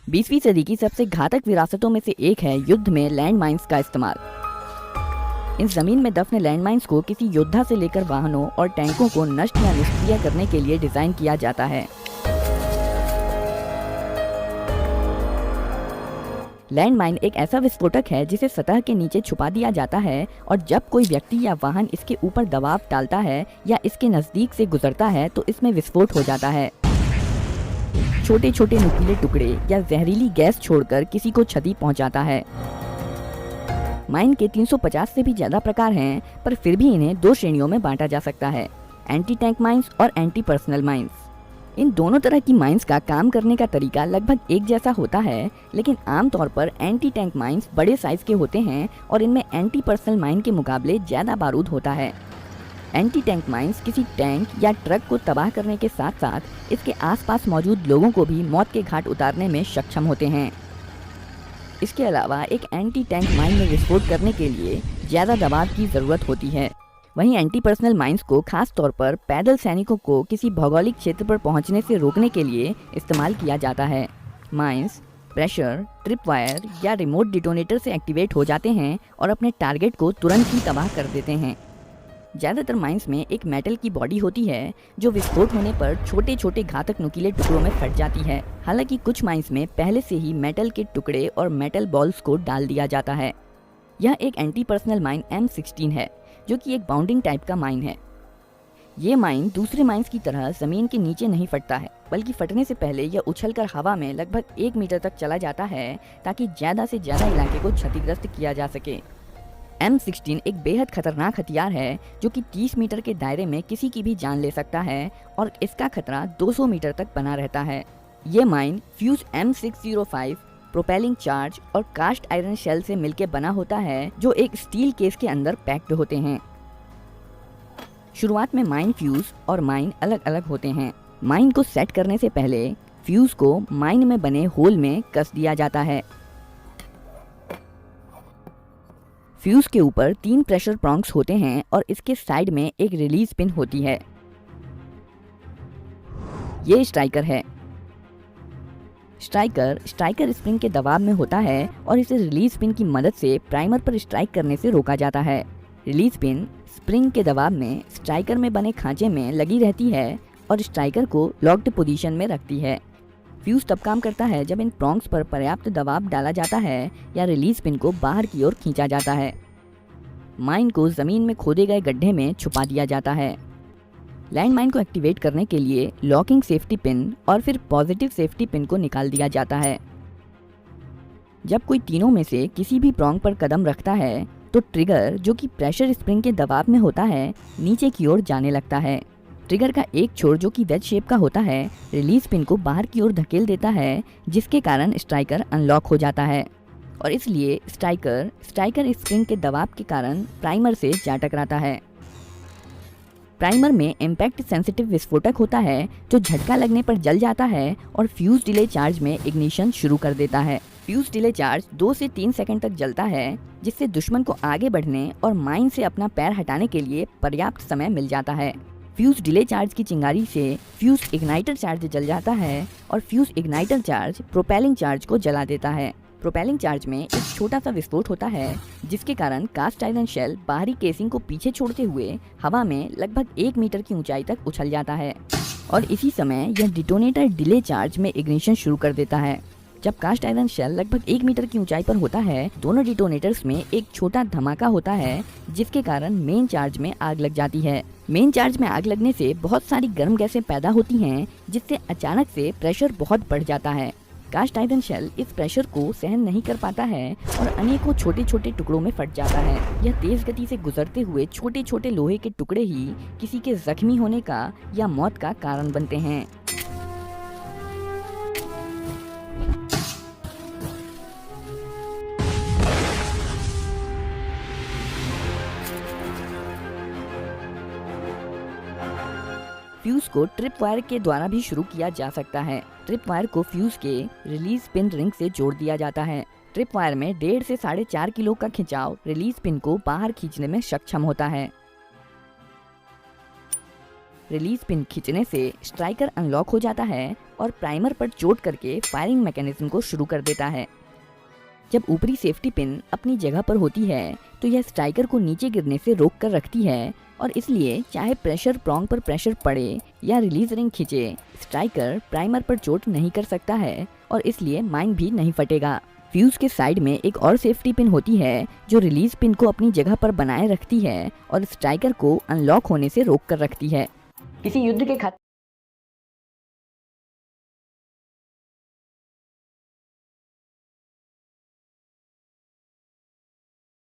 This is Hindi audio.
20वीं सदी की सबसे घातक विरासतों में से एक है युद्ध में लैंड माइन्स का इस्तेमाल। इन जमीन में दफन लैंड माइन्स को किसी योद्धा से लेकर वाहनों और टैंकों को नष्ट या निष्क्रिय करने के लिए डिजाइन किया जाता है। लैंड माइन एक ऐसा विस्फोटक है जिसे सतह के नीचे छुपा दिया जाता है और जब कोई व्यक्ति या वाहन इसके ऊपर दबाव डालता है या इसके नजदीक से गुजरता है तो इसमें विस्फोट हो जाता है। छोटे छोटे नुकीले टुकड़े या जहरीली गैस छोड़कर किसी को क्षति पहुंचाता है। माइन के 350 से भी ज्यादा प्रकार हैं, पर फिर भी इन्हें दो श्रेणियों में बांटा जा सकता है, एंटी टैंक माइंस और एंटी पर्सनल माइंस। इन दोनों तरह की माइंस का काम करने का तरीका लगभग एक जैसा होता है, लेकिन आमतौर पर एंटी टैंक माइंस बड़े साइज के होते हैं और इनमें एंटी पर्सनल माइन के मुकाबले ज्यादा बारूद होता है। एंटी टैंक माइंस किसी टैंक या ट्रक को तबाह करने के साथ साथ इसके आसपास मौजूद लोगों को भी मौत के घाट उतारने में सक्षम होते हैं। इसके अलावा एक एंटी टैंक माइन में विस्फोट करने के लिए ज्यादा दबाव की जरूरत होती है। वहीं एंटी पर्सनल माइंस को खास तौर पर पैदल सैनिकों को किसी भौगोलिक क्षेत्र पर पहुंचने से रोकने के लिए इस्तेमाल किया जाता है। माइंस प्रेशर, ट्रिप वायर या रिमोट डिटोनेटर से एक्टिवेट हो जाते हैं और अपने टारगेट को तुरंत ही तबाह कर देते हैं। ज़्यादातर माइंस में एक मेटल की बॉडी होती है जो विस्फोट होने पर छोटे छोटे घातक नुकीले टुकड़ों में फट जाती है। हालांकि कुछ माइंस में पहले से ही मेटल के टुकड़े और मेटल बॉल्स को डाल दिया जाता है। यह एक एंटी पर्सनल माइन M16 है, जो कि एक बाउंडिंग टाइप का माइन है। ये माइन दूसरे माइंस की तरह जमीन के नीचे नहीं फटता है, बल्कि फटने से पहले यह उछलकर हवा में लगभग 1 मीटर तक चला जाता है ताकि ज्यादा से ज्यादा इलाके को क्षतिग्रस्त किया जा सके। M16 एक बेहद खतरनाक हथियार है जो कि 30 मीटर के दायरे में किसी की भी जान ले सकता है और इसका खतरा 200 मीटर तक बना रहता है। ये mine fuse M605 propelling charge और कास्ट आयरन शेल से मिलकर बना होता है, जो एक स्टील केस के अंदर पैक्ड होते हैं। शुरुआत में माइन फ्यूज और माइन अलग अलग होते हैं। माइन को सेट करने से पहले फ्यूज को माइन में बने होल में कस दिया जाता है। फ्यूज के ऊपर 3 प्रेशर प्रॉन्ग्स होते हैं और इसके साइड में एक रिलीज पिन होती है। ये स्ट्राइकर है। स्ट्राइकर स्प्रिंग के दबाव में होता है और इसे रिलीज पिन की मदद से प्राइमर पर स्ट्राइक करने से रोका जाता है। रिलीज पिन स्प्रिंग के दबाव में स्ट्राइकर में बने खांचे में लगी रहती है और स्ट्राइकर को लॉक्ड पोजीशन में रखती है। फ्यूज तब काम करता है जब इन प्रॉन्ग्स पर पर्याप्त दबाव डाला जाता है या रिलीज पिन को बाहर की ओर खींचा जाता है। माइन को जमीन में खोदे गए गड्ढे में छुपा दिया जाता है। लैंड माइन को एक्टिवेट करने के लिए लॉकिंग सेफ्टी पिन और फिर पॉजिटिव सेफ्टी पिन को निकाल दिया जाता है। जब कोई तीनों में से किसी भी प्रॉन्ग पर कदम रखता है तो ट्रिगर, जो कि प्रेशर स्प्रिंग के दबाव में होता है, नीचे की ओर जाने लगता है। ट्रिगर का एक छोर, जो कि वेज शेप का होता है, रिलीज पिन को बाहर की ओर धकेल देता है, जिसके कारण स्ट्राइकर अनलॉक हो जाता है और इसलिए स्ट्राइकर स्प्रिंग के दबाव के कारण प्राइमर से जा टकराता है। प्राइमर में इम्पैक्ट सेंसिटिव विस्फोटक होता है जो झटका लगने पर जल जाता है और फ्यूज डिले चार्ज में इग्निशन शुरू कर देता है। फ्यूज डिले चार्ज 2 से 3 सेकंड तक जलता है, जिससे दुश्मन को आगे बढ़ने और माइन से अपना पैर हटाने के लिए पर्याप्त समय मिल जाता है। फ्यूज डिले चार्ज की चिंगारी से फ्यूज इग्नाइटर चार्ज जल जाता है और fuse igniter charge propelling charge को जला देता है। प्रोपेलिंग चार्ज में एक छोटा सा विस्फोट होता है, जिसके कारण कास्ट आयरन शेल बाहरी केसिंग को पीछे छोड़ते हुए हवा में लगभग 1 मीटर की ऊंचाई तक उछल जाता है और इसी समय यह डिटोनेटर डिले चार्ज में इग्निशन शुरू कर देता है। जब कास्ट आयरन शेल लगभग 1 मीटर की ऊंचाई पर होता है, दोनों डिटोनेटर्स में एक छोटा धमाका होता है, जिसके कारण मेन चार्ज में आग लग जाती है। मेन चार्ज में आग लगने से बहुत सारी गर्म गैसें पैदा होती हैं, जिससे अचानक से प्रेशर बहुत बढ़ जाता है। कास्ट आयरन शेल इस प्रेशर को सहन नहीं कर पाता है और अनेकों छोटे छोटे टुकड़ों में फट जाता है। यह तेज गति से गुजरते हुए छोटे छोटे लोहे के टुकड़े ही किसी के जख्मी होने का या मौत का कारण बनते हैं। फ्यूज को ट्रिप वायर के द्वारा भी शुरू किया जा सकता है। ट्रिप वायर को फ्यूज के रिलीज पिन रिंग से जोड़ दिया जाता है। ट्रिप वायर में 1.5 से 4.5 किलो का खिंचाव रिलीज पिन को बाहर खींचने में सक्षम होता है। रिलीज पिन खींचने से स्ट्राइकर अनलॉक हो जाता है और प्राइमर पर चोट करके फायरिंग मैकेनिज्म को शुरू कर देता है। जब ऊपरी सेफ्टी पिन अपनी जगह पर होती है तो यह स्ट्राइकर को नीचे गिरने से रोक कर रखती है और इसलिए चाहे प्रेशर प्रॉन्ग पर प्रेशर पड़े या रिलीज रिंग खींचे, स्ट्राइकर प्राइमर पर चोट नहीं कर सकता है और इसलिए माइन भी नहीं फटेगा। फ्यूज के साइड में एक और सेफ्टी पिन होती है जो रिलीज पिन को अपनी जगह पर बनाए रखती है और स्ट्राइकर को अनलॉक होने से रोक कर रखती है। किसी युद्ध के